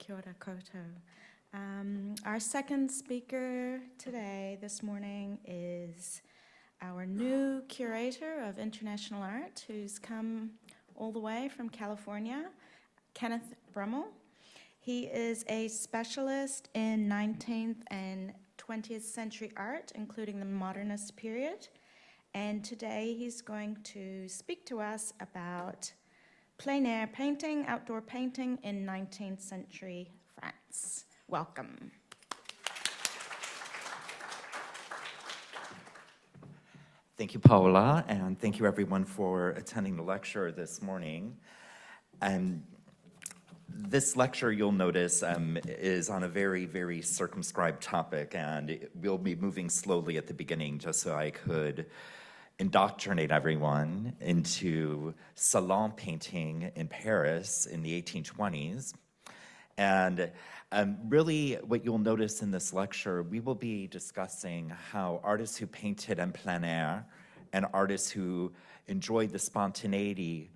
Kia ora koutou. Our second speaker this morning, is our new curator of international art, who's come all the way from California, Kenneth Brummel. He is a specialist in 19th and 20th century art, including the modernist period. And today he's going to speak to us about plein air painting, outdoor painting in 19th century France. Welcome. Thank you, Paola, and thank you everyone for attending the lecture this morning. This lecture, you'll notice, is on a very, very circumscribed topic, and we'll be moving slowly at the beginning just so I could indoctrinate everyone into Salon painting in Paris in the 1820s. And really what you'll notice in this lecture, we will be discussing how artists who painted en plein air and artists who enjoyed the spontaneity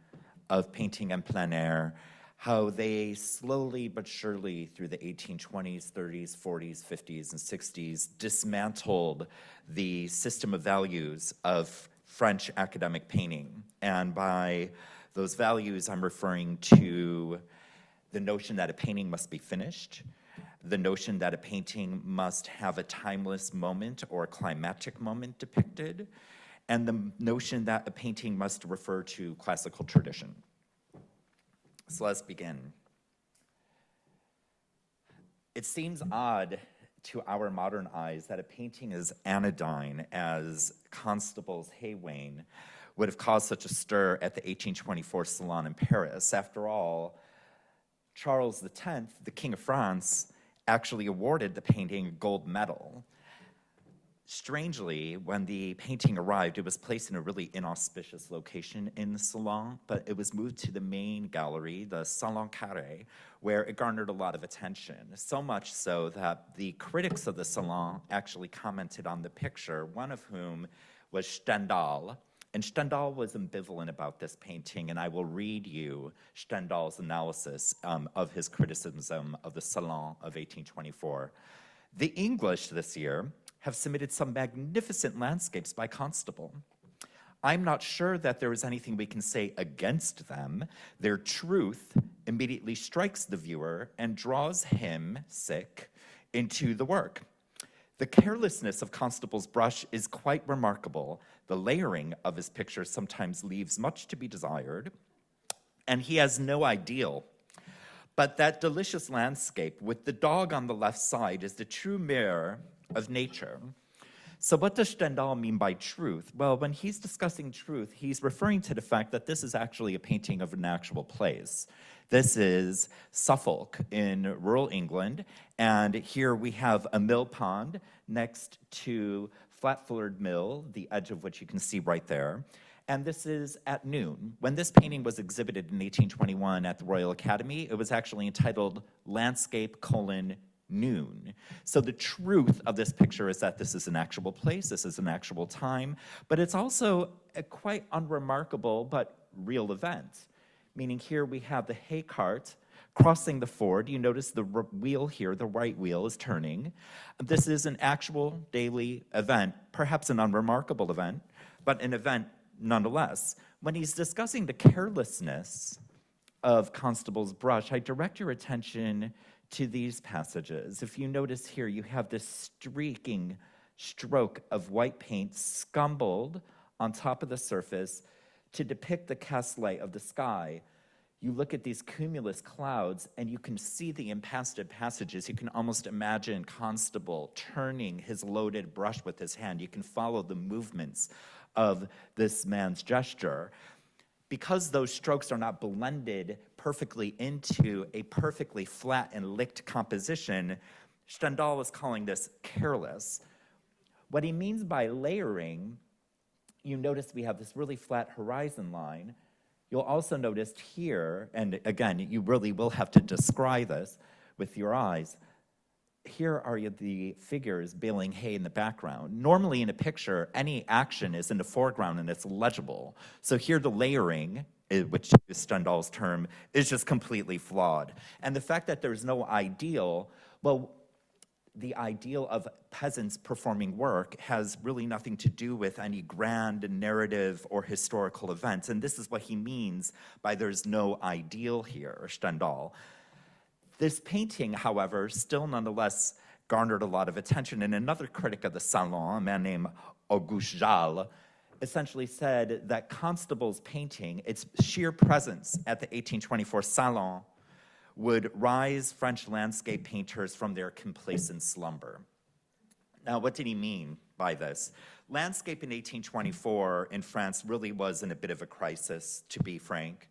of painting en plein air, how they slowly but surely through the 1820s, 30s, 40s, 50s, and 60s dismantled the system of values of French academic painting. And by those values, I'm referring to the notion that a painting must be finished, the notion that a painting must have a timeless moment or a climactic moment depicted, and the notion that a painting must refer to classical tradition. So let's begin. It seems odd to our modern eyes that a painting as anodyne as Constable's Hay Wain would have caused such a stir at the 1824 Salon in Paris. After all, Charles X, the King of France, actually awarded the painting a gold medal. Strangely, when the painting arrived, it was placed in a really inauspicious location in the Salon, but it was moved to the main gallery, the Salon Carré, where it garnered a lot of attention, so much so that the critics of the Salon actually commented on the picture, one of whom was Stendhal. And Stendhal was ambivalent about this painting, and I will read you Stendhal's analysis of his criticism of the Salon of 1824. The English this year have submitted some magnificent landscapes by Constable. I'm not sure that there is anything we can say against them. Their truth immediately strikes the viewer and draws him, into the work. The carelessness of Constable's brush is quite remarkable. The layering of his pictures sometimes leaves much to be desired, and he has no ideal. But that delicious landscape with the dog on the left side is the true mirror of nature. So what does Stendhal mean by truth? Well, when he's discussing truth, he's referring to the fact that this is actually a painting of an actual place. This is Suffolk in rural England, and here we have a mill pond next to Flatford Mill, the edge of which you can see right there. And this is at noon. When this painting was exhibited in 1821 at the Royal Academy, it was actually entitled Landscape: Noon. So the truth of this picture is that this is an actual place, this is an actual time, but it's also a quite unremarkable but real event. Meaning here we have the hay cart crossing the ford. You notice the wheel here, the right wheel is turning. This is an actual daily event, perhaps an unremarkable event, but an event nonetheless. When he's discussing the carelessness of Constable's brush, I direct your attention to these passages. If you notice here, you have this streaking stroke of white paint scumbled on top of the surface to depict the cast light of the sky. You look at these cumulus clouds and you can see the impasted passages. You can almost imagine Constable turning his loaded brush with his hand. You can follow the movements of this man's gesture. Because those strokes are not blended perfectly into a perfectly flat and licked composition, Stendhal is calling this careless. What he means by layering, you notice we have this really flat horizon line. You'll also notice here, and again, you really will have to describe this with your eyes, here are the figures baling hay in the background. Normally in a picture, any action is in the foreground and it's legible. So here the layering, which is Stendhal's term, is just completely flawed. And the fact that there's no ideal, well, the ideal of peasants performing work has really nothing to do with any grand narrative or historical events. And this is what he means by there's no ideal here, Stendhal. This painting, however, still nonetheless garnered a lot of attention. And another critic of the Salon, a man named Auguste Jalle, essentially said that Constable's painting, its sheer presence at the 1824 Salon, would rise French landscape painters from their complacent slumber. Now, what did he mean by this? Landscape in 1824 in France really was in a bit of a crisis, to be frank.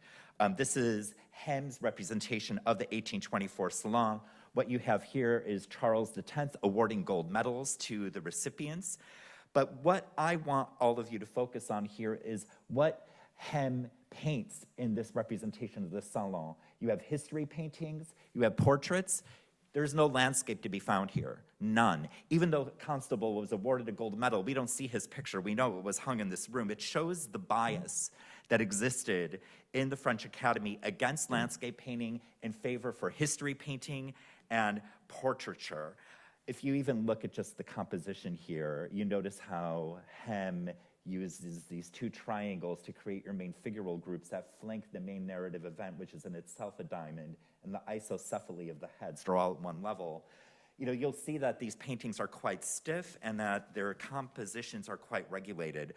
This is Hem's representation of the 1824 Salon. What you have here is Charles X awarding gold medals to the recipients. But what I want all of you to focus on here is what Hem paints in this representation of the Salon. You have history paintings, you have portraits. There's no landscape to be found here, none. Even though Constable was awarded a gold medal, we don't see his picture. We know it was hung in this room. It shows the bias that existed in the French Academy against landscape painting in favor for history painting and portraiture. If you even look at just the composition here, you notice how Hem uses these two triangles to create your main figural groups that flank the main narrative event, which is in itself a diamond, and the isocephaly of the heads are all at one level. You know, you'll see that these paintings are quite stiff and that their compositions are quite regulated.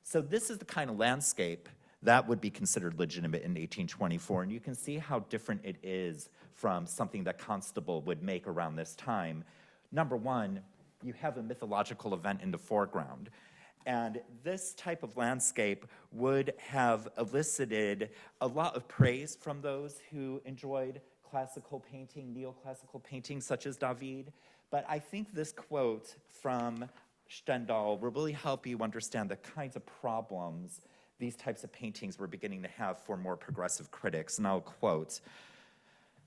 So this is the kind of landscape that would be considered legitimate in 1824, and you can see how different it is from something that Constable would make around this time. Number one, you have a mythological event in the foreground. And this type of landscape would have elicited a lot of praise from those who enjoyed classical painting, neoclassical painting, such as David. But I think this quote from Stendhal will really help you understand the kinds of problems these types of paintings were beginning to have for more progressive critics. And I'll quote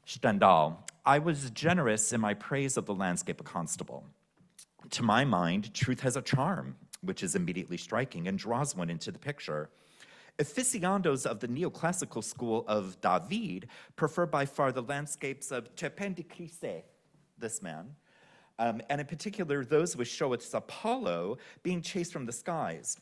Stendhal, "I was generous in my praise of the landscape of Constable. To my mind, truth has a charm, which is immediately striking and draws one into the picture. Aficionados of the neoclassical school of David prefer by far the landscapes of Turpin de Clisset," this man, and in particular those which show its Apollo being chased from the skies.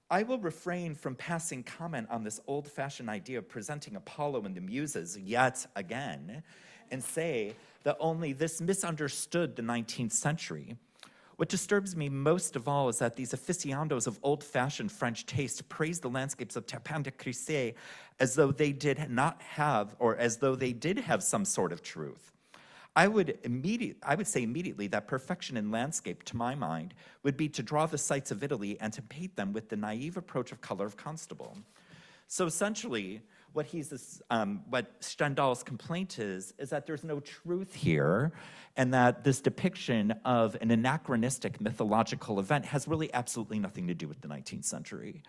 I will refrain from passing comment on this old-fashioned idea of presenting Apollo and the Muses yet again, and say that only this misunderstood the 19th century. What disturbs me most of all is that these aficionados of old-fashioned French taste praise the landscapes of Turpin de Clisset as though they did not have, or as though they did have some sort of truth. I would say immediately that perfection in landscape, to my mind, would be to draw the sights of Italy and to paint them with the naive approach of color of Constable. So essentially, what Stendhal's complaint is that there's no truth here, and that this depiction of an anachronistic mythological event has really absolutely nothing to do with the 19th century.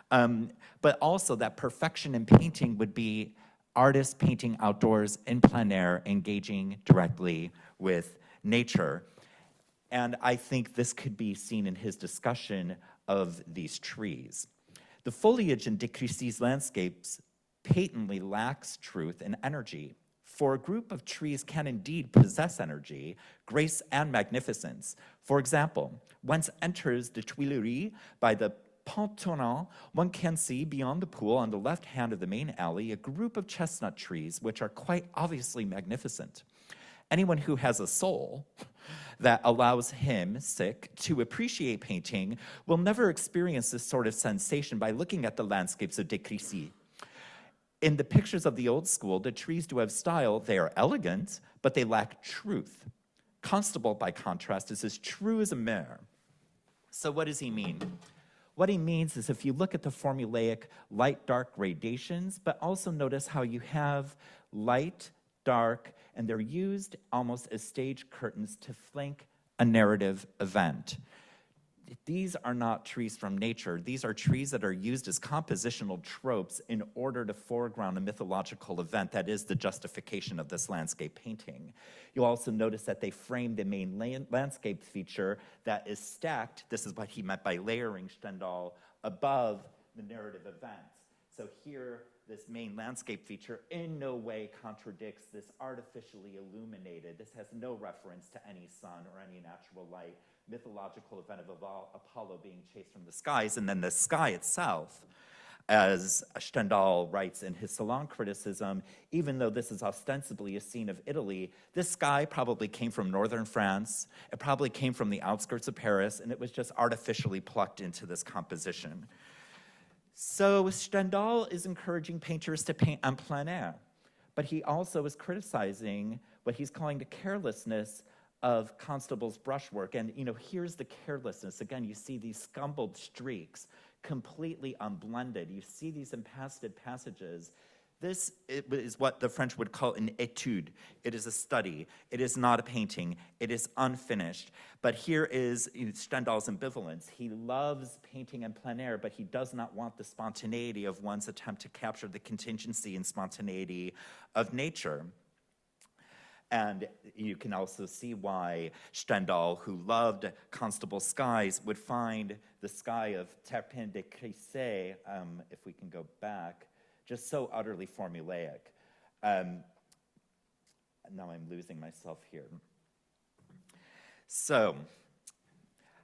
But also that perfection in painting would be artists painting outdoors in plein air, engaging directly with nature. And I think this could be seen in his discussion of these trees. The foliage in de Clisset's landscapes patently lacks truth and energy. For a group of trees can indeed possess energy, grace, and magnificence. For example, once enters the Tuileries by the Pont Tournant, one can see beyond the pool on the left hand of the main alley a group of chestnut trees which are quite obviously magnificent. Anyone who has a soul that allows him, to appreciate painting will never experience this sort of sensation by looking at the landscapes of de Clisset. In the pictures of the old school, the trees do have style. They are elegant, but they lack truth. Constable, by contrast, is as true as a mare. So what does he mean? What he means is if you look at the formulaic light-dark gradations, but also notice how you have light, dark, and they're used almost as stage curtains to flank a narrative event. these are not trees from nature. These are trees that are used as compositional tropes in order to foreground a mythological event that is the justification of this landscape painting. You'll also notice that they frame the main landscape feature that is stacked. This is what he meant by layering, Stendhal, above the narrative events. So here, this main landscape feature in no way contradicts this artificially illuminated, this has no reference to any sun or any natural light, mythological event of Apollo being chased from the skies, and then the sky itself, as Stendhal writes in his Salon criticism, even though this is ostensibly a scene of Italy, this sky probably came from northern France, it probably came from the outskirts of Paris, and it was just artificially plucked into this composition. So Stendhal is encouraging painters to paint en plein air, but he also is criticizing what he's calling the carelessness of Constable's brushwork. And here's the carelessness. Again, you see these scumbled streaks, completely unblended. You see these impasted passages. This is what the French would call an étude. It is a study. It is not a painting. It is unfinished. But here is Stendhal's ambivalence. He loves painting in plein air, but he does not want the spontaneity of one's attempt to capture the contingency and spontaneity of nature. And you can also see why Stendhal, who loved Constable skies, would find the sky of Terpin de Crissé, if we can go back, just so utterly formulaic. Now I'm losing myself here. So,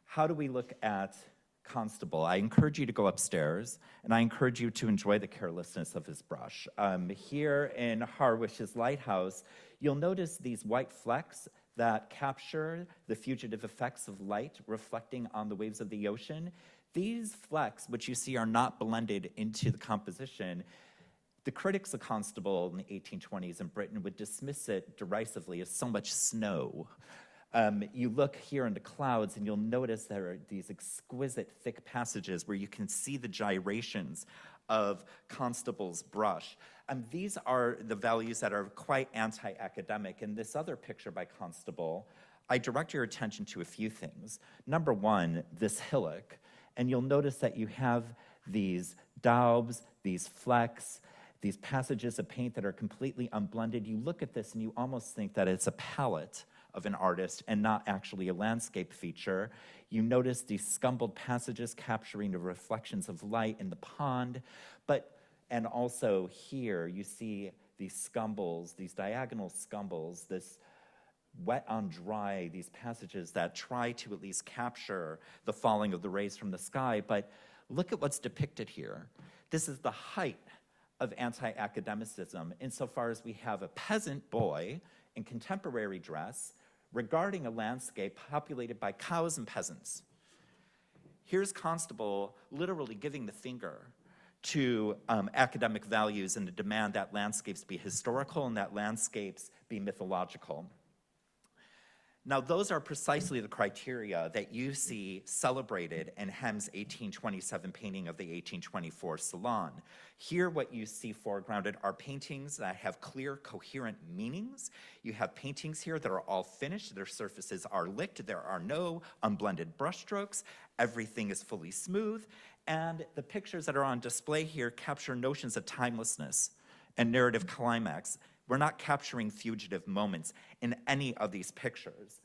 how do we look at Constable? I encourage you to go upstairs, and I encourage you to enjoy the carelessness of his brush. Here in Harwish's Lighthouse, you'll notice these white flecks that capture the fugitive effects of light reflecting on the waves of the ocean. These flecks, which you see are not blended into the composition, the critics of Constable in the 1820s in Britain would dismiss it derisively as so much snow. You look here in the clouds and you'll notice there are these exquisite thick passages where you can see the gyrations of Constable's brush. These are the values that are quite anti-academic. In this other picture by Constable, I direct your attention to a few things. Number one, this hillock. And you'll notice that you have these daubs, these flecks, these passages of paint that are completely unblended. You look at this and you almost think that it's a palette of an artist and not actually a landscape feature. You notice these scumbled passages capturing the reflections of light in the pond, and also here you see these scumbles, these diagonal scumbles, this wet on dry, these passages that try to at least capture the falling of the rays from the sky. But look at what's depicted here. This is the height of anti-academicism insofar as we have a peasant boy in contemporary dress regarding a landscape populated by cows and peasants. Here's Constable literally giving the finger to academic values and the demand that landscapes be historical and that landscapes be mythological. Now, those are precisely the criteria that you see celebrated in Hem's 1827 painting of the 1824 Salon. Here, what you see foregrounded are paintings that have clear, coherent meanings. You have paintings here that are all finished. Their surfaces are licked. There are no unblended brushstrokes. Everything is fully smooth. And the pictures that are on display here capture notions of timelessness and narrative climax. We're not capturing fugitive moments in any of these pictures.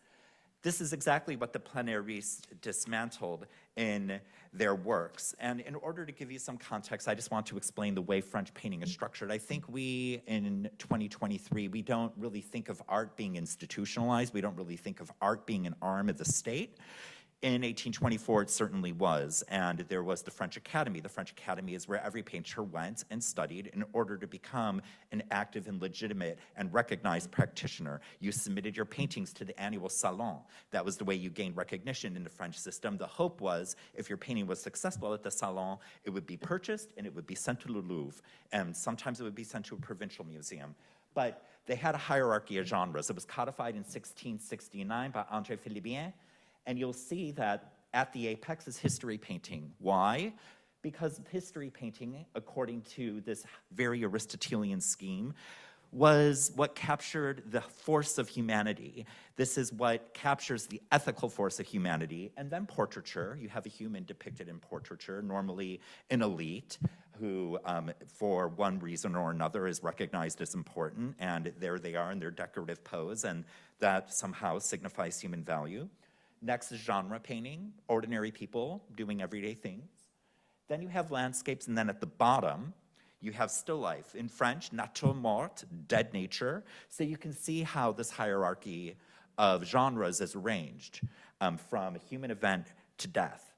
This is exactly what the pleinairistes dismantled in their works. And in order to give you some context, I just want to explain the way French painting is structured. I think we, in 2023, we don't really think of art being institutionalized. We don't really think of art being an arm of the state. In 1824, it certainly was, and there was the French Academy. The French Academy is where every painter went and studied in order to become an active and legitimate and recognized practitioner. You submitted your paintings to the annual Salon. That was the way you gained recognition in the French system. The hope was, if your painting was successful at the Salon, it would be purchased and it would be sent to the Louvre, and sometimes it would be sent to a provincial museum. But they had a hierarchy of genres. It was codified in 1669 by André Philibien. And you'll see that at the apex is history painting. Why? Because history painting, according to this very Aristotelian scheme, was what captured the force of humanity. This is what captures the ethical force of humanity. And then portraiture. You have a human depicted in portraiture, normally an elite, who, for one reason or another, is recognized as important. And there they are in their decorative pose, and that somehow signifies human value. Next is genre painting, ordinary people doing everyday things. Then you have landscapes, and then at the bottom, you have still life. In French, nature morte, dead nature. So you can see how this hierarchy of genres is arranged from a human event to death.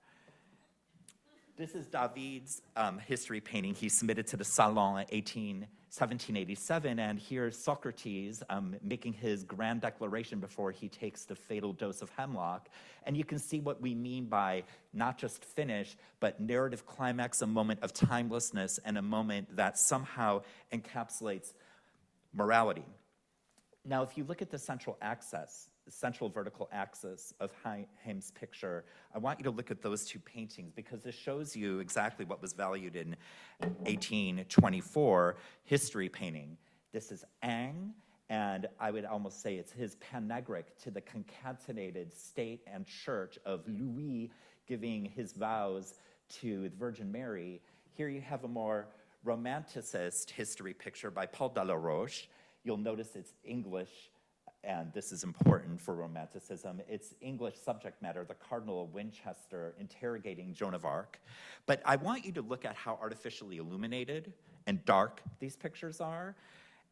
This is David's history painting he submitted to the Salon in 1787, and here's Socrates making his grand declaration before he takes the fatal dose of hemlock. And you can see what we mean by not just finish, but narrative climax, a moment of timelessness, and a moment that somehow encapsulates morality. Now, if you look at the central vertical axis of Haim's picture, I want you to look at those two paintings because this shows you exactly what was valued in 1824 history painting. This is Ang, and I would almost say it's his panegyric to the concatenated state and church of Louis giving his vows to the Virgin Mary. Here you have a more romanticist history picture by Paul Delaroche. You'll notice it's English, and this is important for Romanticism. It's English subject matter, the Cardinal of Winchester interrogating Joan of Arc. But I want you to look at how artificially illuminated and dark these pictures are.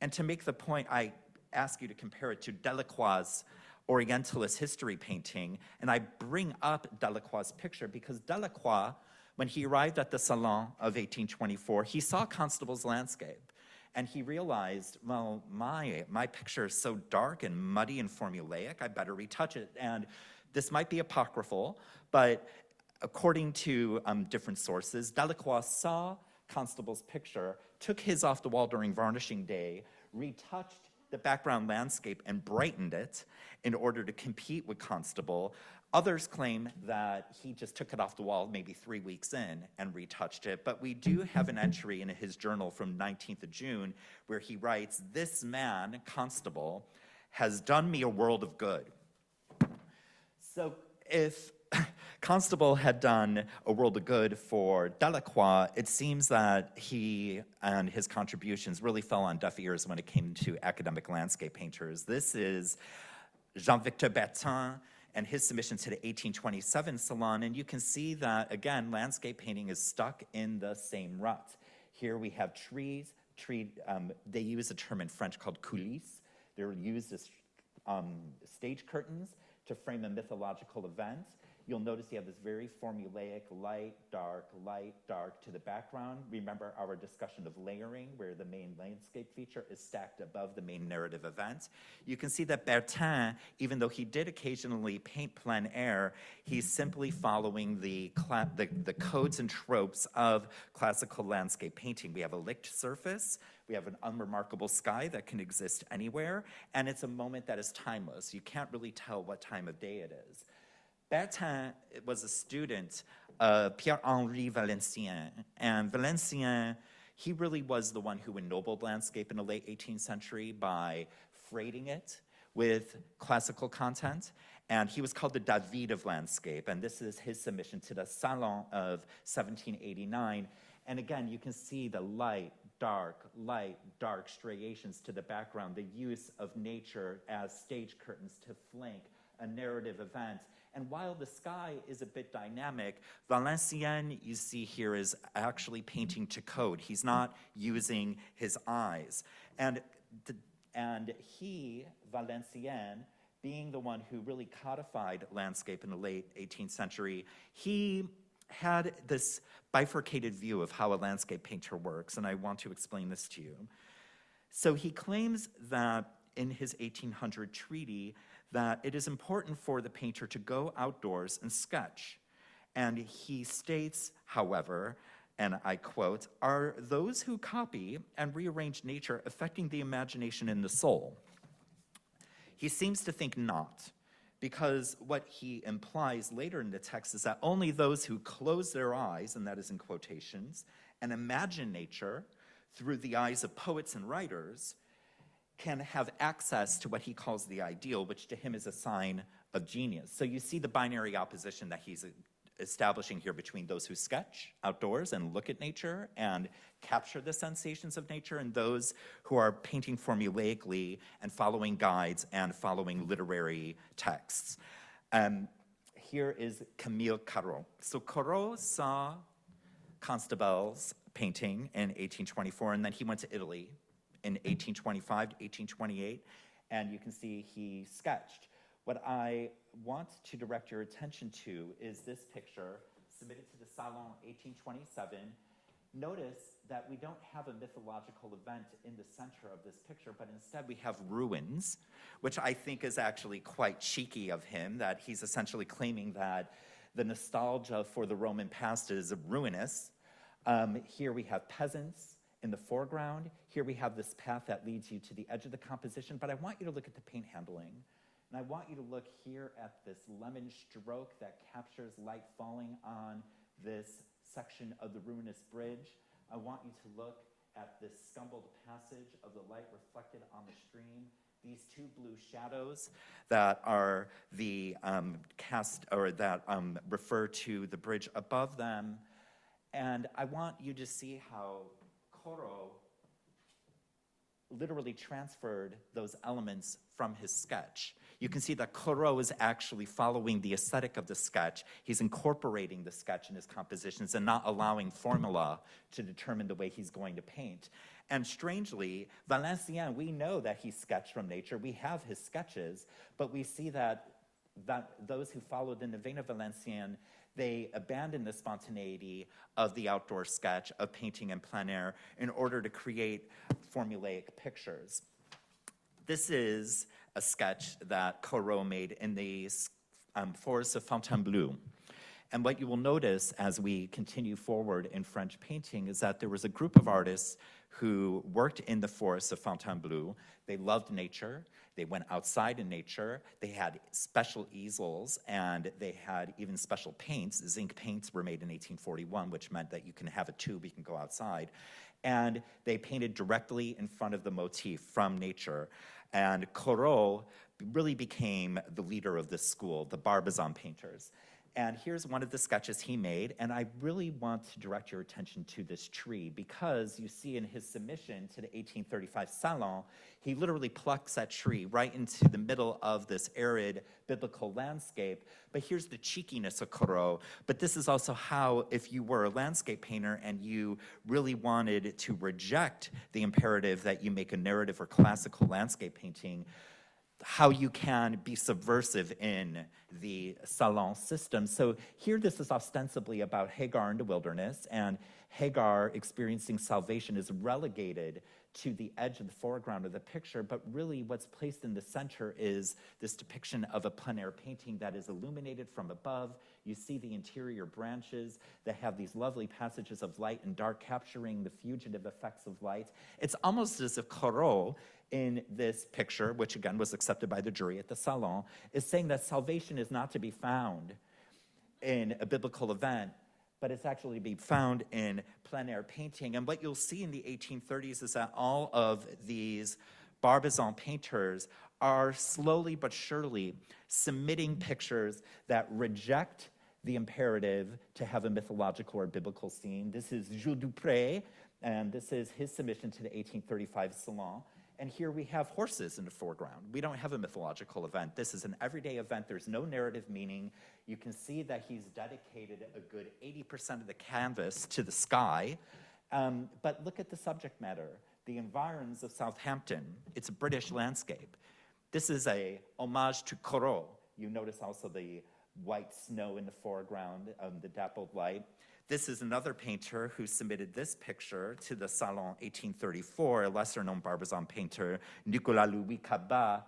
And to make the point, I ask you to compare it to Delacroix's Orientalist history painting. And I bring up Delacroix's picture because Delacroix, when he arrived at the Salon of 1824, he saw Constable's landscape. And he realized, well, my picture is so dark and muddy and formulaic, I better retouch it. And this might be apocryphal, but according to different sources, Delacroix saw Constable's picture, took his off the wall during varnishing day, retouched the background landscape and brightened it in order to compete with Constable. Others claim that he just took it off the wall maybe 3 weeks in and retouched it, but we do have an entry in his journal from 19th of June where he writes, "This man, Constable, has done me a world of good." So if Constable had done a world of good for Delacroix, it seems that he and his contributions really fell on deaf ears when it came to academic landscape painters. This is Jean-Victor Bertin and his submission to the 1827 Salon, and you can see that, again, landscape painting is stuck in the same rut. Here we have trees. They use a term in French called coulisses. They're used as stage curtains to frame a mythological event. You'll notice you have this very formulaic light, dark to the background. Remember our discussion of layering, where the main landscape feature is stacked above the main narrative event. You can see that Bertin, even though he did occasionally paint plein air, he's simply following the codes and tropes of classical landscape painting. We have a licked surface, we have an unremarkable sky that can exist anywhere, and it's a moment that is timeless. You can't really tell what time of day it is. Bertin was a student of Pierre-Henri Valencien, and Valencien, he really was the one who ennobled landscape in the late 18th century by freighting it with classical content, and he was called the David of landscape, and this is his submission to the Salon of 1789. And again, you can see the light, dark striations to the background, the use of nature as stage curtains to flank a narrative event. And while the sky is a bit dynamic, Valencien, you see here, is actually painting to code. He's not using his eyes. And he, Valencien, being the one who really codified landscape in the late 18th century, he had this bifurcated view of how a landscape painter works, and I want to explain this to you. So he claims that in his 1800 treaty, that it is important for the painter to go outdoors and sketch. And he states, however, and I quote, "Are those who copy and rearrange nature affecting the imagination and the soul?" He seems to think not, because what he implies later in the text is that only those who close their eyes, and that is in quotations, and imagine nature through the eyes of poets and writers, can have access to what he calls the ideal, which to him is a sign of genius. So you see the binary opposition that he's establishing here between those who sketch outdoors and look at nature and capture the sensations of nature, and those who are painting formulaically and following guides and following literary texts. Here is Camille Corot. So Corot saw Constable's painting in 1824, and then he went to Italy in 1825 to 1828, and you can see he sketched. What I want to direct your attention to is this picture submitted to the Salon 1827. Notice that we don't have a mythological event in the center of this picture, but instead we have ruins, which I think is actually quite cheeky of him, that he's essentially claiming that the nostalgia for the Roman past is ruinous. Here we have peasants in the foreground. Here we have this path that leads you to the edge of the composition, but I want you to look at the paint handling. And I want you to look here at this lemon stroke that captures light falling on this section of the ruinous bridge. I want you to look at this scumbled passage of the light reflected on the stream. These two blue shadows that are the refer to the bridge above them. And I want you to see how Corot literally transferred those elements from his sketch. You can see that Corot is actually following the aesthetic of the sketch. He's incorporating the sketch in his compositions and not allowing formula to determine the way he's going to paint. And strangely, Valenciennes, we know that he sketched from nature. We have his sketches, but we see that those who followed in the vein of Valenciennes, they abandoned the spontaneity of the outdoor sketch, of painting in plein air, in order to create formulaic pictures. This is a sketch that Corot made in the forests of Fontainebleau. And what you will notice as we continue forward in French painting is that there was a group of artists who worked in the forests of Fontainebleau. They loved nature. They went outside in nature. They had special easels, and they had even special paints. Zinc paints were made in 1841, which meant that you can have a tube, you can go outside. And they painted directly in front of the motif from nature. And Corot really became the leader of this school, the Barbizon painters. And here's one of the sketches he made, and I really want to direct your attention to this tree because you see in his submission to the 1835 Salon, he literally plucks that tree right into the middle of this arid biblical landscape. But here's the cheekiness of Corot. But this is also how, if you were a landscape painter and you really wanted to reject the imperative that you make a narrative or classical landscape painting, how you can be subversive in the Salon system. So here this is ostensibly about Hagar in the wilderness, and Hagar experiencing salvation is relegated to the edge of the foreground of the picture, but really what's placed in the center is this depiction of a plein air painting that is illuminated from above. You see the interior branches that have these lovely passages of light and dark capturing the fugitive effects of light. It's almost as if Corot in this picture, which again was accepted by the jury at the Salon, is saying that salvation is not to be found in a biblical event, but it's actually to be found in plein air painting. And what you'll see in the 1830s is that all of these Barbizon painters are slowly but surely submitting pictures that reject the imperative to have a mythological or biblical scene. This is Jules Dupré, and this is his submission to the 1835 Salon. And here we have horses in the foreground. We don't have a mythological event. This is an everyday event. There's no narrative meaning. You can see that he's dedicated a good 80% of the canvas to the sky. But look at the subject matter, the environs of Southampton. It's a British landscape. This is a homage to Corot. You notice also the white snow in the foreground, the dappled light. This is another painter who submitted this picture to the Salon 1834, a lesser-known Barbizon painter, Nicolas Louis Cabas,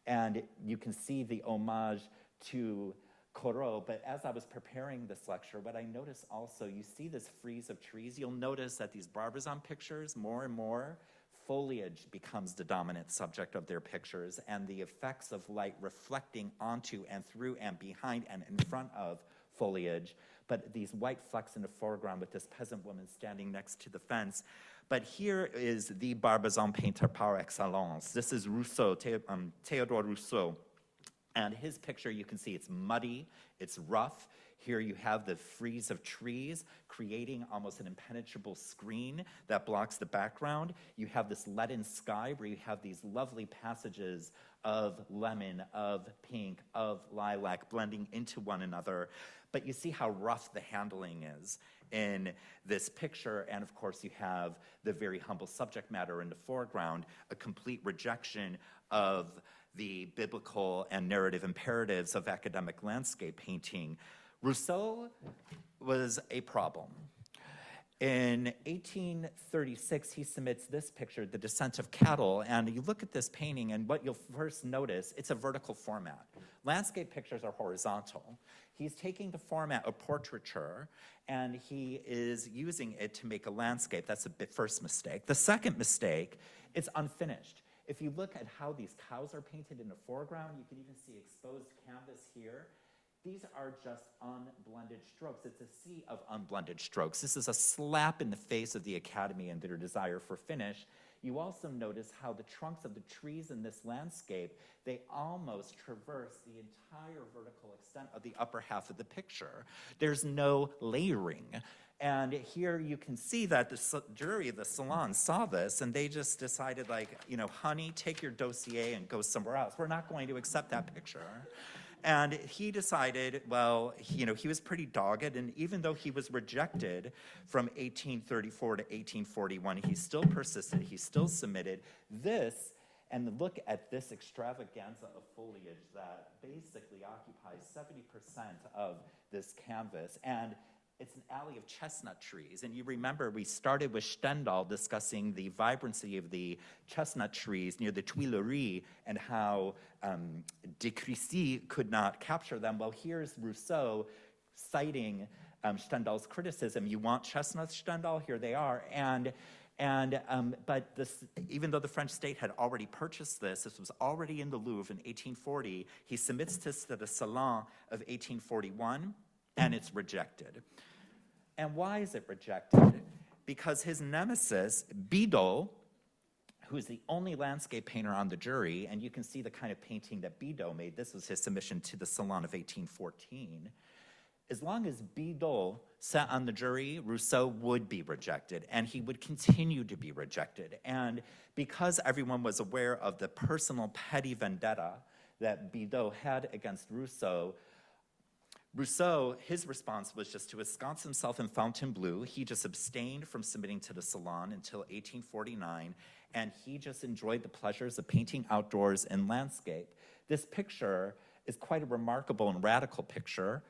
and you can see the homage to Corot. But as I was preparing this lecture, what I noticed also, you see this frieze of trees. You'll notice that these Barbizon pictures, more and more, foliage becomes the dominant subject of their pictures, and the effects of light reflecting onto and through and behind and in front of foliage. But these white flecks in the foreground with this peasant woman standing next to the fence. But here is the Barbizon painter par excellence. This is Rousseau, Théodore Rousseau. And his picture, you can see it's muddy, it's rough. Here you have the frieze of trees creating almost an impenetrable screen that blocks the background. You have this leaden sky where you have these lovely passages of lemon, of pink, of lilac blending into one another. But you see how rough the handling is in this picture. And of course, you have the very humble subject matter in the foreground, a complete rejection of the biblical and narrative imperatives of academic landscape painting. Rousseau was a problem. In 1836, he submits this picture, The Descent of Cattle, and you look at this painting, and what you'll first notice, it's a vertical format. Landscape pictures are horizontal. He's taking the format of portraiture, and he is using it to make a landscape. That's the first mistake. The second mistake, it's unfinished. If you look at how these cows are painted in the foreground, you can even see exposed canvas here. These are just unblended strokes. It's a sea of unblended strokes. This is a slap in the face of the Academy and their desire for finish. You also notice how the trunks of the trees in this landscape, they almost traverse the entire vertical extent of the upper half of the picture. There's no layering. And here you can see that the jury of the Salon saw this, and they just decided, like, you know, honey, take your dossier and go somewhere else. We're not going to accept that picture. And he decided, well, he was pretty dogged, and even though he was rejected from 1834 to 1841, he still persisted, he still submitted this, and look at this extravaganza of foliage that basically occupies 70% of this canvas. And it's an alley of chestnut trees. And you remember we started with Stendhal discussing the vibrancy of the chestnut trees near the Tuileries and how de Crécy could not capture them. Well, here's Rousseau citing Stendhal's criticism. You want chestnuts, Stendhal? Here they are. But this, even though the French state had already purchased this was already in the Louvre in 1840, he submits this to the Salon of 1841, and it's rejected. And why is it rejected? Because his nemesis, Bidot, who's the only landscape painter on the jury, and you can see the kind of painting that Bidot made. This was his submission to the Salon of 1814. As long as Bidot sat on the jury, Rousseau would be rejected, and he would continue to be rejected. And because everyone was aware of the personal petty vendetta that Bidot had against Rousseau, his response was just to ensconce himself in Fontainebleau. He just abstained from submitting to the Salon until 1849, and he just enjoyed the pleasures of painting outdoors and landscape. This picture is quite a remarkable and radical picture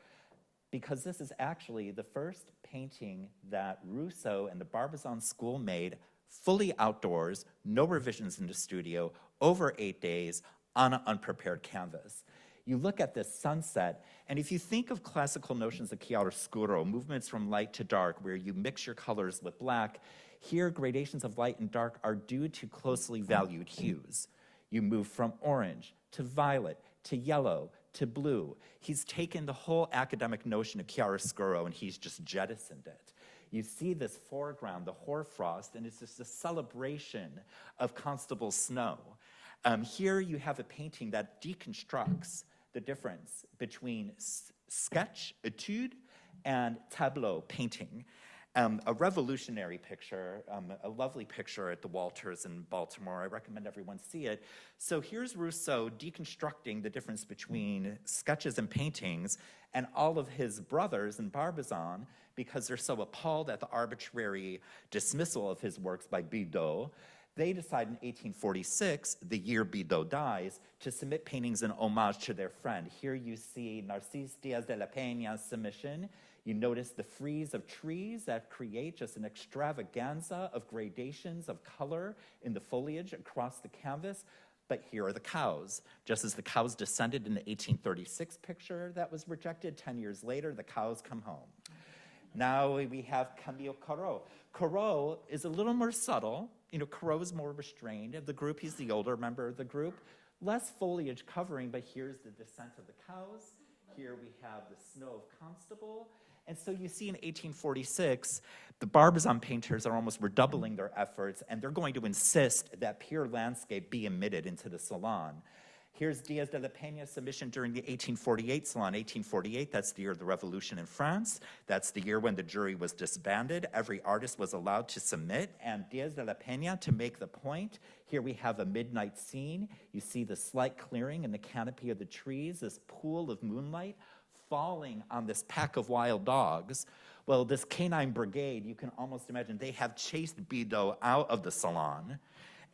because this is actually the first painting that Rousseau and the Barbizon School made fully outdoors, no revisions in the studio, over 8 days on an unprepared canvas. You look at this sunset, and if you think of classical notions of chiaroscuro, movements from light to dark, where you mix your colors with black, here gradations of light and dark are due to closely valued hues. You move from orange to violet to yellow to blue. He's taken the whole academic notion of chiaroscuro and he's just jettisoned it. You see this foreground, the hoarfrost, and it's just a celebration of Constable's snow. Here you have a painting that deconstructs the difference between sketch, étude, and tableau painting. A revolutionary picture, a lovely picture at the Walters in Baltimore. I recommend everyone see it. So here's Rousseau deconstructing the difference between sketches and paintings, and all of his brothers in Barbizon, because they're so appalled at the arbitrary dismissal of his works by Bidot, they decide in 1846, the year Bidot dies, to submit paintings in homage to their friend. Here you see Narcís Díaz de la Peña's submission. You notice the frieze of trees that create just an extravaganza of gradations of color in the foliage across the canvas. But here are the cows. Just as the cows descended in the 1836 picture that was rejected, 10 years later, the cows come home. Now we have Camille Corot. Corot is a little more subtle. Corot is more restrained of the group. He's the older member of the group. Less foliage covering, but here's the descent of the cows. Here we have the snow of Constable. And so you see in 1846, the Barbizon painters are almost redoubling their efforts, and they're going to insist that pure landscape be admitted into the Salon. Here's Diaz de la Peña's submission during the 1848 Salon. 1848, that's the year of the revolution in France. That's the year when the jury was disbanded. Every artist was allowed to submit, and Diaz de la Peña, to make the point, here we have a midnight scene. You see the slight clearing in the canopy of the trees, this pool of moonlight falling on this pack of wild dogs. Well, this canine brigade, you can almost imagine, they have chased Bidot out of the Salon,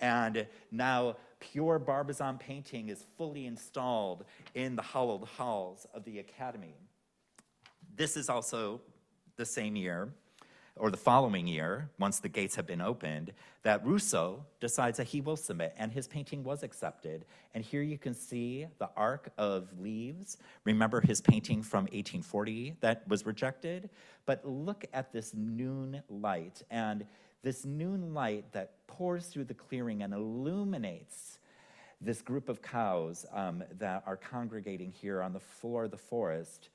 and now pure Barbizon painting is fully installed in the hallowed halls of the Academy. This is also the same year, or the following year, once the gates have been opened, that Rousseau decides that he will submit, and his painting was accepted. And here you can see the arc of leaves. Remember his painting from 1840 that was rejected? But look at this noon light, and this noon light that pours through the clearing and illuminates this group of cows that are congregating here on the floor of the forest.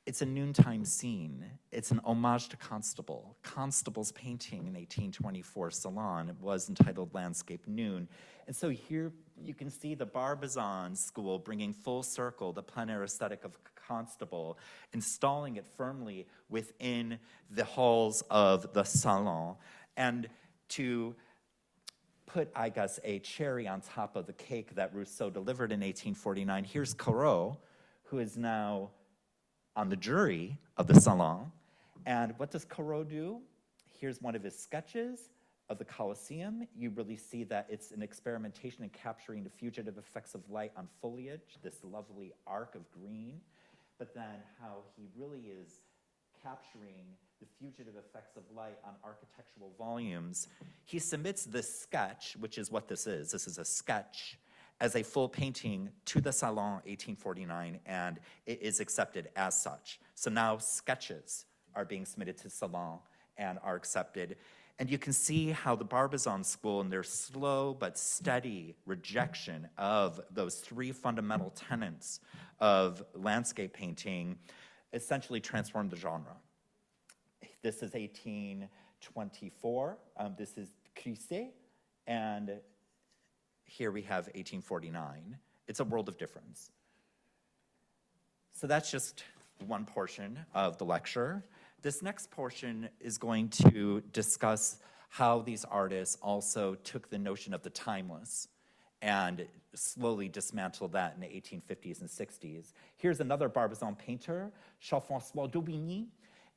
It's a noontime scene. It's an homage to Constable. Constable's painting in 1824 Salon was entitled Landscape Noon. And so here you can see the Barbizon school bringing full circle the plein air aesthetic of Constable, installing it firmly within the halls of the Salon. And to put, I guess, a cherry on top of the cake that Rousseau delivered in 1849, here's Corot, who is now on the jury of the Salon. And what does Corot do? Here's one of his sketches of the Colosseum. You really see that it's an experimentation in capturing the fugitive effects of light on foliage, this lovely arc of green, but then how he really is capturing the fugitive effects of light on architectural volumes. He submits this sketch, which is what this is. This is a sketch as a full painting to the Salon 1849, and it is accepted as such. So now sketches are being submitted to Salon and are accepted. And you can see how the Barbizon school, in their slow but steady rejection of those three fundamental tenets of landscape painting, essentially transformed the genre. This is 1824. This is Crusset, and here we have 1849. It's a world of difference. So that's just one portion of the lecture. This next portion is going to discuss how these artists also took the notion of the timeless and slowly dismantled that in the 1850s and 60s. Here's another Barbizon painter, Jean-François d'Aubigny,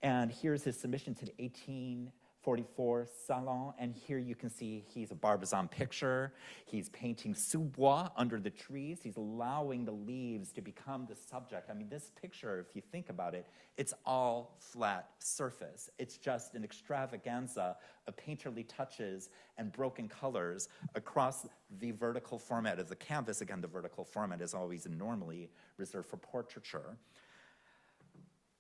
and here's his submission to the 1844 Salon, and here you can see he's a Barbizon picture. He's painting sous bois under the trees. He's allowing the leaves to become the subject. I mean, this picture, if you think about it, it's all flat surface. It's just an extravaganza of painterly touches and broken colors across the vertical format of the canvas. Again, the vertical format is always normally reserved for portraiture.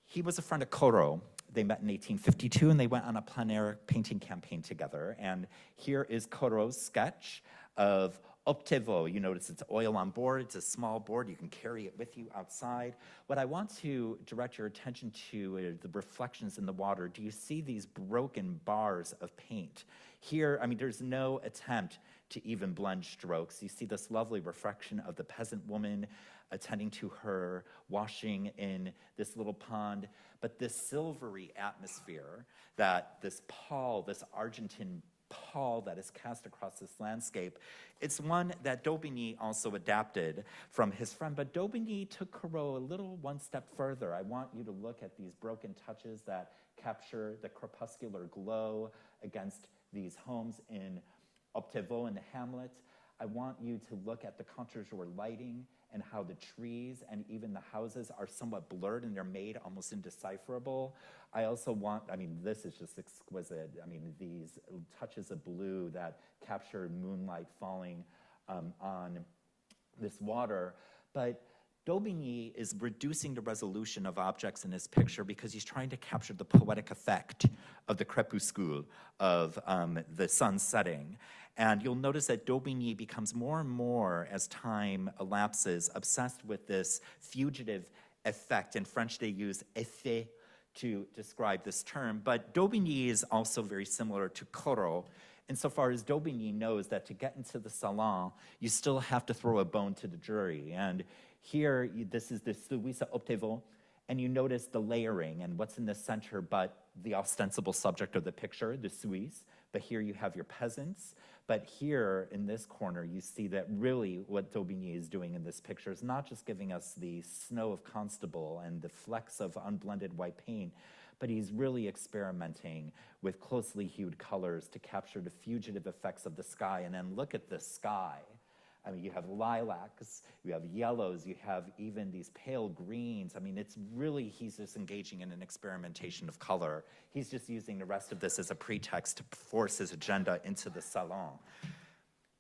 He was a friend of Corot. They met in 1852, and they went on a plein air painting campaign together. And here is Corot's sketch of Optevo. You notice it's oil on board. It's a small board. You can carry it with you outside. What I want to direct your attention to is the reflections in the water. Do you see these broken bars of paint? Here, I mean, there's no attempt to even blend strokes. You see this lovely reflection of the peasant woman attending to her washing in this little pond, but this silvery atmosphere that this pall, this Argentine pall that is cast across this landscape, it's one that d'Aubigny also adapted from his friend, but d'Aubigny took Corot a little one step further. I want you to look at these broken touches that capture the crepuscular glow against these homes in Optevo in the hamlet. I want you to look at the contre-jour lighting and how the trees and even the houses are somewhat blurred and they're made almost indecipherable. I also want, I mean, this is just exquisite. I mean, these touches of blue that capture moonlight falling on this water. But d'Aubigny is reducing the resolution of objects in his picture because he's trying to capture the poetic effect of the crépuscule, of the sun setting. And you'll notice that d'Aubigny becomes more and more, as time elapses, obsessed with this fugitive effect. In French, they use effet to describe this term, but Daubigny is also very similar to Corot, insofar as Daubigny knows that to get into the Salon, you still have to throw a bone to the jury. And here, this is the Suisse Optevo, and you notice the layering and what's in the center but the ostensible subject of the picture, the Suisse. But here you have your peasants. But here in this corner, you see that really what Daubigny is doing in this picture is not just giving us the snow of Constable and the flecks of unblended white paint, but he's really experimenting with closely hued colors to capture the fugitive effects of the sky. And then look at the sky. I mean, you have lilacs, you have yellows, you have even these pale greens. I mean, it's really, he's just engaging in an experimentation of color. He's just using the rest of this as a pretext to force his agenda into the Salon.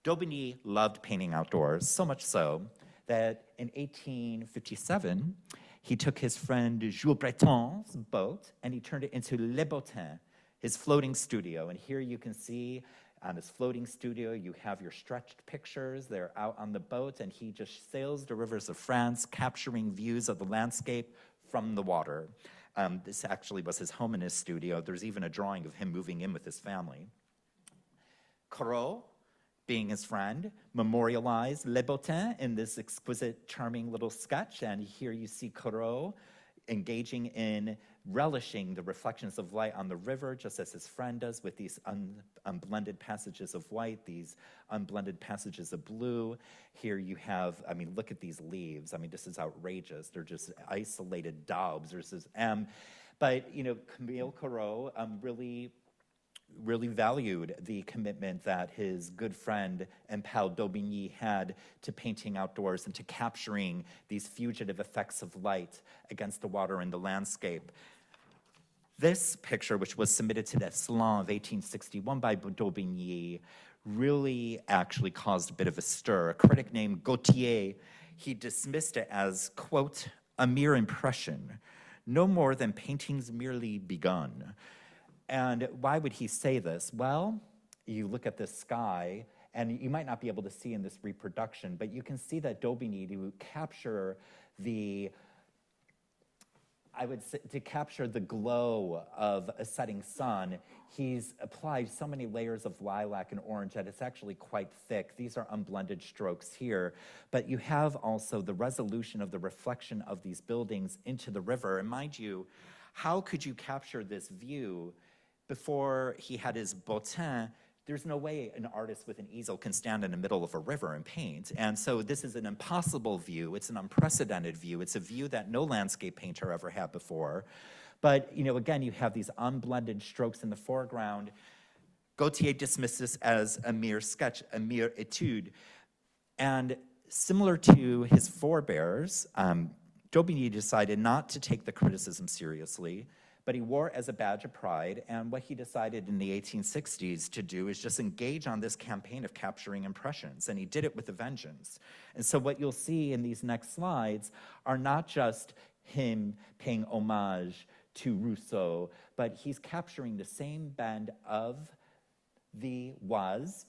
Daubigny loved painting outdoors, so much so that in 1857, he took his friend Jules Breton's boat and he turned it into Le Bottin, his floating studio. And here you can see on his floating studio, you have your stretched pictures. They're out on the boat, and he just sails the rivers of France, capturing views of the landscape from the water. This actually was his home in his studio. There's even a drawing of him moving in with his family. Corot, being his friend, memorialized Le Bottin in this exquisite, charming little sketch. And here you see Corot engaging in relishing the reflections of light on the river, just as his friend does with these unblended passages of white, these unblended passages of blue. Here you have, I mean, look at these leaves. I mean, this is outrageous. They're just isolated daubs. There's this but, you know, Camille Corot really valued the commitment that his good friend and pal Daubigny had to painting outdoors and to capturing these fugitive effects of light against the water and the landscape. This picture, which was submitted to the Salon of 1861 by Daubigny, really actually caused a bit of a stir. A critic named Gautier, he dismissed it as, quote, a mere impression, no more than paintings merely begun. And why would he say this? Well, you look at this sky, and you might not be able to see in this reproduction, but you can see that Daubigny, to capture the glow of a setting sun, he's applied so many layers of lilac and orange that it's actually quite thick. These are unblended strokes here, but you have also the resolution of the reflection of these buildings into the river. And mind you, how could you capture this view before he had his Bottin? There's no way an artist with an easel can stand in the middle of a river and paint. And so this is an impossible view. It's an unprecedented view. It's a view that no landscape painter ever had before. But, you know, again, you have these unblended strokes in the foreground. Gautier dismissed this as a mere sketch, a mere étude. And similar to his forebears, Daubigny decided not to take the criticism seriously, but he wore it as a badge of pride. And what he decided in the 1860s to do is just engage on this campaign of capturing impressions. And he did it with a vengeance. And so what you'll see in these next slides are not just him paying homage to Rousseau, but he's capturing the same bend of the Oise,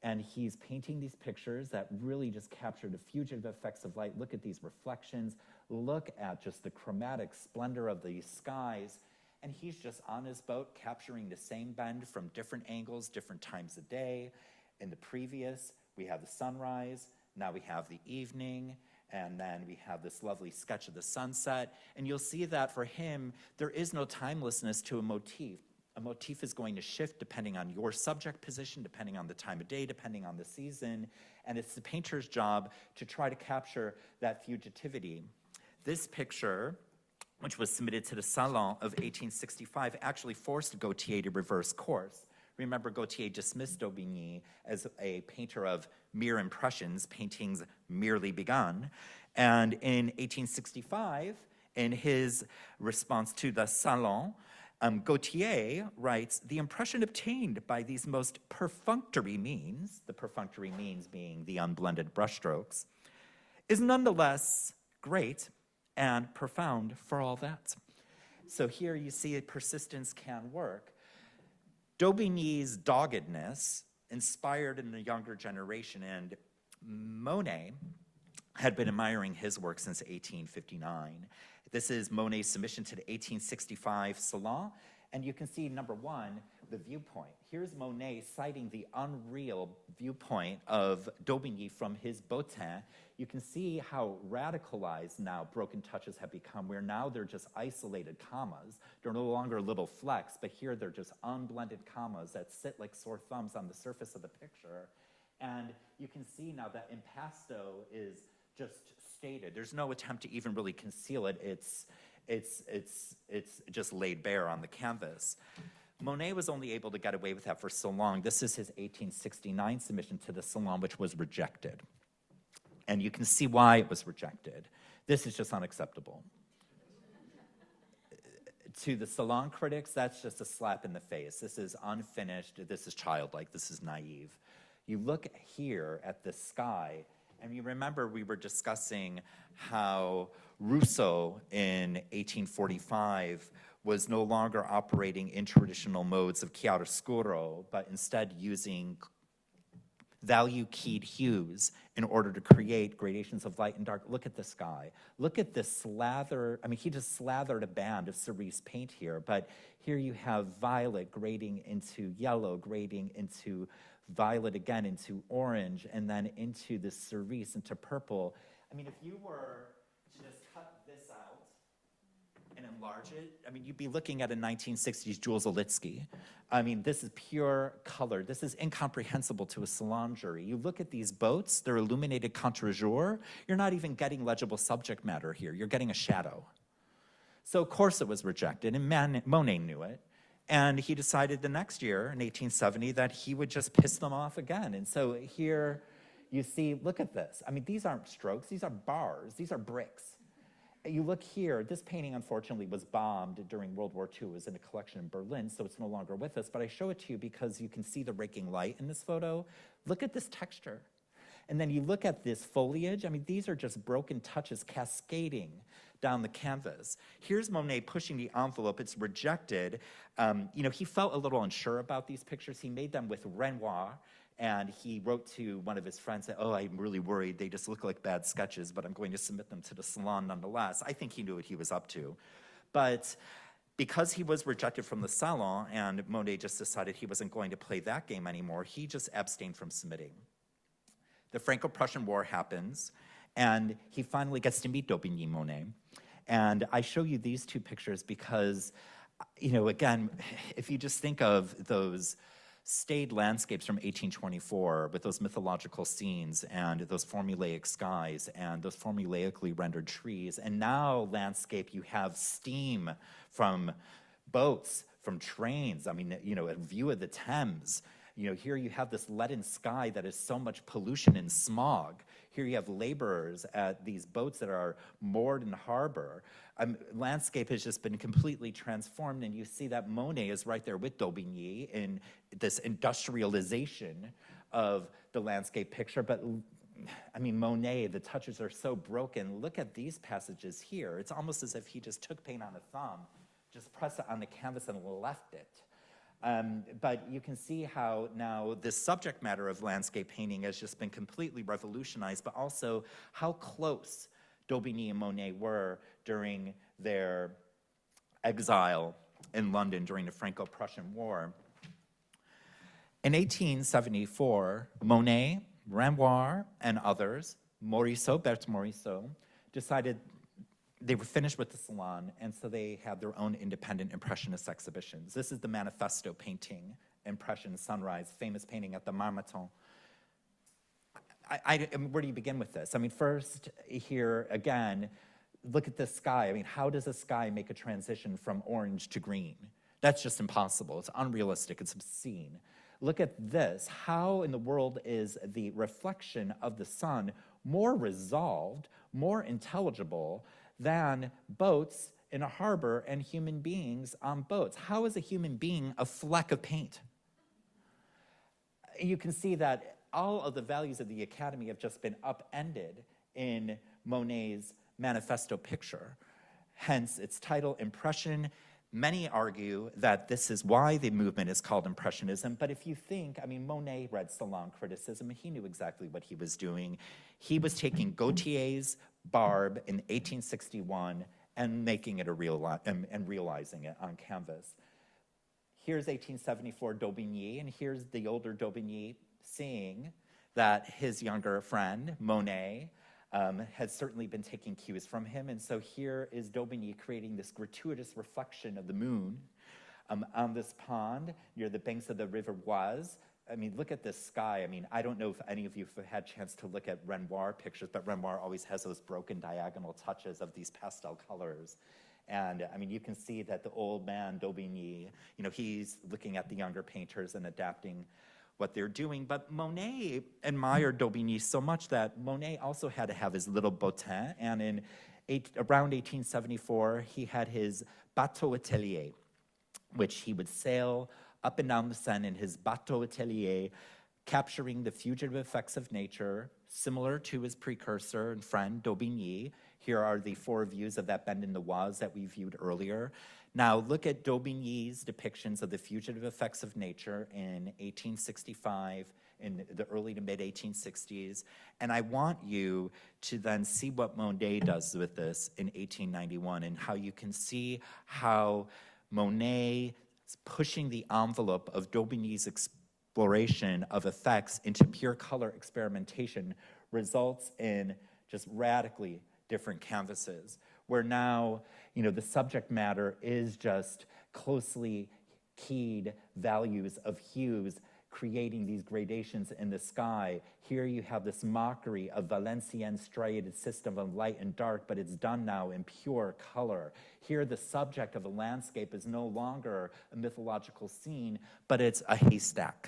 and he's painting these pictures that really just capture the fugitive effects of light. Look at these reflections. Look at just the chromatic splendor of these skies. And he's just on his boat capturing the same bend from different angles, different times of day. In the previous, we have the sunrise. Now we have the evening. And then we have this lovely sketch of the sunset. And you'll see that for him, there is no timelessness to a motif. A motif is going to shift depending on your subject position, depending on the time of day, depending on the season. And it's the painter's job to try to capture that fugitivity. This picture, which was submitted to the Salon of 1865, actually forced Gautier to reverse course. Remember, Gautier dismissed Daubigny as a painter of mere impressions, paintings merely begun. And in 1865, in his response to the Salon, Gautier writes, the impression obtained by these most perfunctory means, the perfunctory means being the unblended brushstrokes, is nonetheless great and profound for all that. So here you see persistence can work. Daubigny's doggedness inspired in the younger generation, and Monet had been admiring his work since 1859. This is Monet's submission to the 1865 Salon, and you can see, number one, the viewpoint. Here's Monet citing the unreal viewpoint of Daubigny from his Bottin. You can see how radicalized now broken touches have become, where now they're just isolated commas. They're no longer little flecks, but here they're just unblended commas that sit like sore thumbs on the surface of the picture. And you can see now that impasto is just stated. There's no attempt to even really conceal it. It's just laid bare on the canvas. Monet was only able to get away with that for so long. This is his 1869 submission to the Salon, which was rejected. And you can see why it was rejected. This is just unacceptable. To the Salon critics, that's just a slap in the face. This is unfinished, this is childlike, this is naive. You look here at the sky, and you remember we were discussing how Rousseau in 1845 was no longer operating in traditional modes of chiaroscuro, but instead using value-keyed hues in order to create gradations of light and dark. Look at the sky. Look at this slather. I mean, he just slathered a band of cerise paint here, but here you have violet grading into yellow, grading into violet again, into orange, and then into the cerise, into purple. I mean, if you were to just cut this out and enlarge it, I mean, you'd be looking at a 1960s Jules Olitsky. I mean, this is pure color. This is incomprehensible to a Salon jury. You look at these boats, they're illuminated contre-jour. You're not even getting legible subject matter here. You're getting a shadow. So of course it was rejected, and Monet knew it. And he decided the next year, in 1870, that he would just piss them off again. And so here you see, look at this. I mean, these aren't strokes, these are bars, these are bricks. You look here, this painting unfortunately was bombed during World War II. It was in a collection in Berlin, so it's no longer with us, but I show it to you because you can see the raking light in this photo. Look at this texture. And then you look at this foliage. I mean, these are just broken touches cascading down the canvas. Here's Monet pushing the envelope. It's rejected. You know, he felt a little unsure about these pictures. He made them with Renoir, and he wrote to one of his friends that, oh, I'm really worried. They just look like bad sketches, but I'm going to submit them to the Salon nonetheless. I think he knew what he was up to. But because he was rejected from the Salon and Monet just decided he wasn't going to play that game anymore, he just abstained from submitting. The Franco-Prussian War happens, and he finally gets to meet Daubigny Monet. And I show you these two pictures because, you know, again, if you just think of those stayed landscapes from 1824 with those mythological scenes and those formulaic skies and those formulaically rendered trees, and now landscape, you have steam from boats, from trains, I mean, you know, a view of the Thames. You know, here you have this leaden sky that is so much pollution and smog. Here you have laborers at these boats that are moored in harbor. Landscape has just been completely transformed, and you see that Monet is right there with Daubigny in this industrialization of the landscape picture. But I mean, Monet, the touches are so broken. Look at these passages here. It's almost as if he just took paint on a thumb, just pressed it on the canvas and left it. But you can see how now this subject matter of landscape painting has just been completely revolutionized, but also how close Daubigny and Monet were during their exile in London during the Franco-Prussian War. In 1874, Monet, Renoir, and others, Berthe Morisot, decided they were finished with the Salon, and so they had their own independent Impressionist exhibitions. This is the Manifesto painting, Impression Sunrise, famous painting at the Marmottan. I mean, where do you begin with this? I mean, first, here, again, look at the sky. I mean, how does a sky make a transition from orange to green? That's just impossible. It's unrealistic. It's obscene. Look at this. How in the world is the reflection of the sun more resolved, more intelligible than boats in a harbor and human beings on boats? How is a human being a fleck of paint? You can see that all of the values of the Academy have just been upended in Monet's Manifesto picture. Hence its title, Impression. Many argue that this is why the movement is called Impressionism, but if you think, I mean, Monet read Salon criticism, and he knew exactly what he was doing. He was taking Gautier's Barbe in 1861 and making it and realizing it on canvas. Here's 1874 Daubigny, and here's the older Daubigny seeing that his younger friend, Monet, had certainly been taking cues from him. And so here is Daubigny creating this gratuitous reflection of the moon on this pond near the banks of the River Oise. I mean, look at this sky. I mean, I don't know if any of you have had a chance to look at Renoir pictures, but Renoir always has those broken diagonal touches of these pastel colors. And I mean, you can see that the old man, Daubigny, he's looking at the younger painters and adapting what they're doing. But Monet admired Daubigny so much that Monet also had to have his little bottin, and around 1874, he had his bateau atelier, which he would sail up and down the Seine in his bateau atelier, capturing the fugitive effects of nature, similar to his precursor and friend, Daubigny. Here are the 4 views of that bend in the Oise that we viewed earlier. Now, look at Daubigny's depictions of the fugitive effects of nature in 1865, in the early to mid-1860s, and I want you to then see what Monet does with this in 1891, and how you can see how Monet is pushing the envelope of Daubigny's exploration of effects into pure color experimentation results in just radically different canvases, where now, the subject matter is just closely keyed values of hues, creating these gradations in the sky. Here you have this mockery of Valenciennes striated system of light and dark, but it's done now in pure color. Here the subject of a landscape is no longer a mythological scene, but it's a haystack.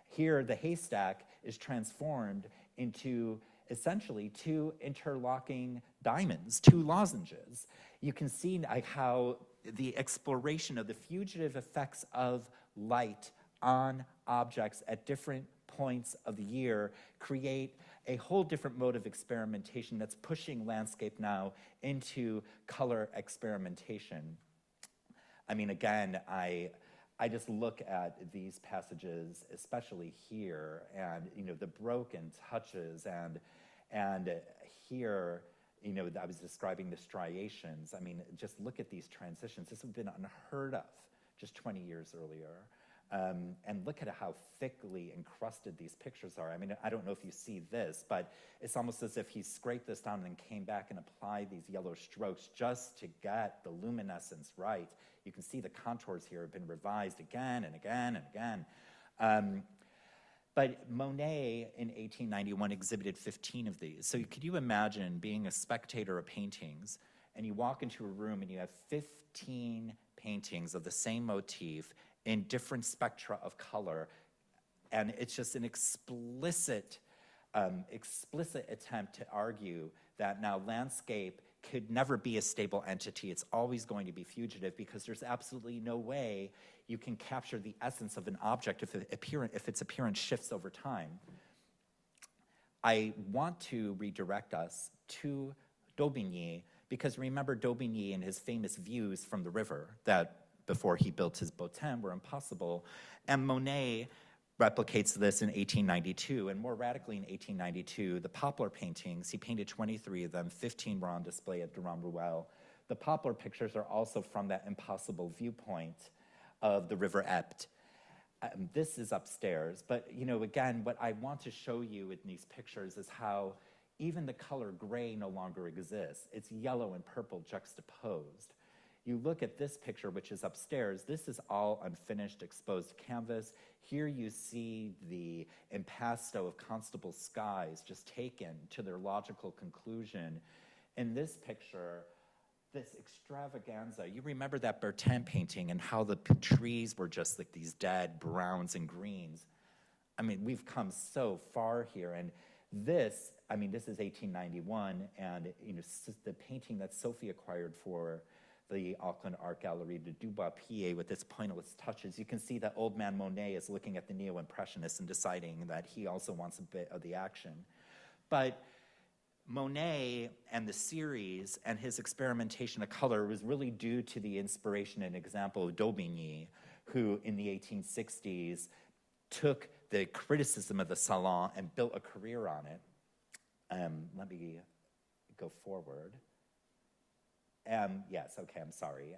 Here the haystack is transformed into essentially 2 interlocking diamonds, 2 lozenges. You can see how the exploration of the fugitive effects of light on objects at different points of the year create a whole different mode of experimentation that's pushing landscape now into color experimentation. I mean, again, I just look at these passages, especially here, and the broken touches, and here, I was describing the striations. I mean, just look at these transitions. This would have been unheard of just 20 years earlier. And look at how thickly encrusted these pictures are. I mean, I don't know if you see this, but it's almost as if he scraped this down and then came back and applied these yellow strokes just to get the luminescence right. You can see the contours here have been revised again and again and again. But Monet in 1891 exhibited 15 of these. So could you imagine being a spectator of paintings, and you walk into a room and you have 15 paintings of the same motif in different spectra of color, and it's just an explicit attempt to argue that now landscape could never be a stable entity. It's always going to be fugitive, because there's absolutely no way you can capture the essence of an object if its appearance shifts over time. I want to redirect us to Daubigny, because remember Daubigny and his famous views from the river that before he built his bottin were impossible. And Monet replicates this in 1892, and more radically in 1892, the poplar paintings, he painted 23 of them, 15 were on display at Durand Ruel. The poplar pictures are also from that impossible viewpoint of the River Ept. This is upstairs, but again, what I want to show you in these pictures is how even the color gray no longer exists. It's yellow and purple juxtaposed. You look at this picture, which is upstairs. This is all unfinished, exposed canvas. Here you see the impasto of Constable's skies just taken to their logical conclusion. In this picture, this extravaganza, you remember that Bertin painting and how the trees were just like these dead browns and greens. I mean, we've come so far here, and this is 1891, and the painting that Sophie acquired for the Auckland Art Gallery, the Dubois-Pillet, with its pointless touches. You can see that old man Monet is looking at the neo-impressionists and deciding that he also wants a bit of the action. But Monet and the series and his experimentation of color was really due to the inspiration and example of Daubigny, who in the 1860s took the criticism of the Salon and built a career on it. Let me go forward. Yes, okay, I'm sorry.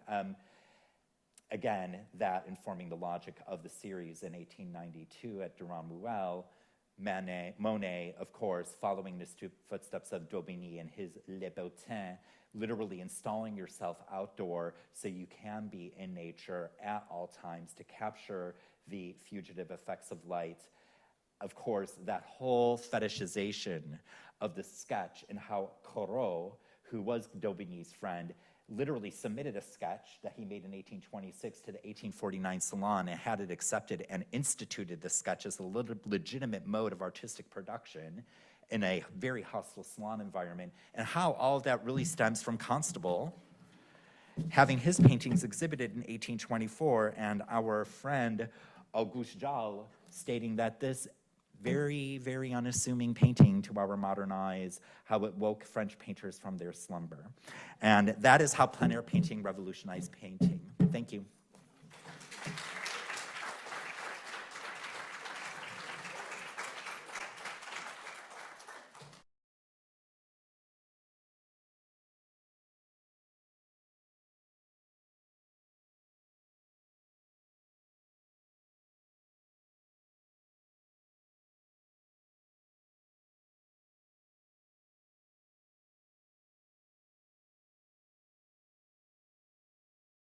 Again, that informing the logic of the series in 1892 at Durand-Ruel, Monet, of course, following the footsteps of Daubigny and his Le Bottin, literally installing yourself outdoor so you can be in nature at all times to capture the fugitive effects of light. Of course, that whole fetishization of the sketch and how Corot, who was Daubigny's friend, literally submitted a sketch that he made in 1826 to the 1849 Salon and had it accepted and instituted the sketch as a legitimate mode of artistic production in a very hostile salon environment, and how all of that really stems from Constable having his paintings exhibited in 1824, and our friend Auguste Jal stating that this very, very unassuming painting to our modern eyes, how it woke French painters from their slumber. And that is how plein air painting revolutionized painting. Thank you.